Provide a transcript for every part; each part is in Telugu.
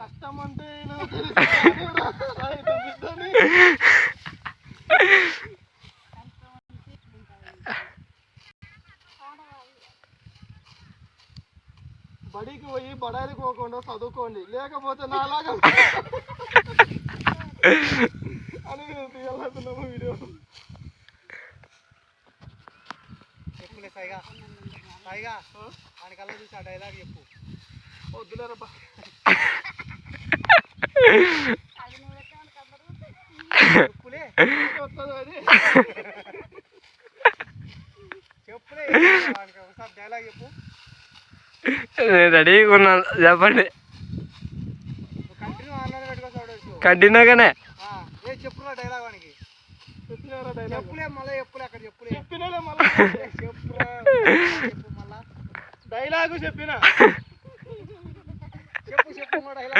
కష్టం అంటే బడికి పోయి బడాయిలు పోకుండా చదువుకోండి, లేకపోతే నాలాగా అని తీయాలనుకున్నాము వీడియో. చెప్పులే సైగా సైగా వానికల్లా చూసి ఆ డైలాగ్ చెప్పు. వద్దులేరబ్బా. చెప్పులే చెప్పులే ఒకసారి డైలాగ్ చెప్పు. రెడీగా ఉన్నాను, చెప్పండి. కంటిన్యూ ఆన్లైన్ పెట్టుకోవచ్చు. కంటిన్యూగానే చెప్పురా డైలాగ్ వానికి. చెప్పులే మళ్ళీ చెప్పులే అక్కడ చెప్పులే చెప్పినా మళ్ళీ చెప్పురా చెప్పు మళ్ళా డైలాగు చెప్పిన చెప్పు చెప్పు డైలాగ్.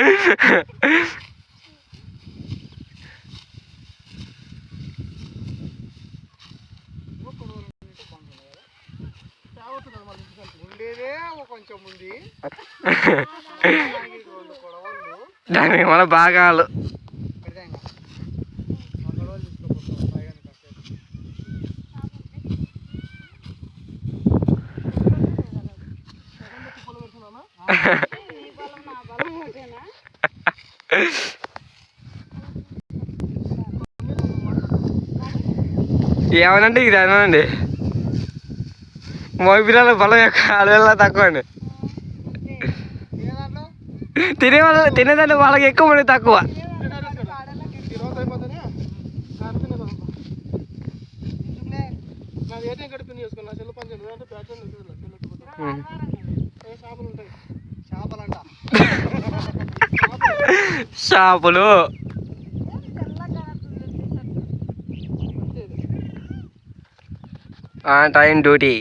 ఉండేదే కొంచెం ఉంది దానికి మన భాగాలు ఏమనండి ఇది అనండి. మగ పిల్లల బలం యొక్క ఆడపిల్ల తక్కువ అండి. తినేదాన్ని వాళ్ళకి ఎక్కువ, మనకి తక్కువ. చేపలు టైం డ్యూటీ.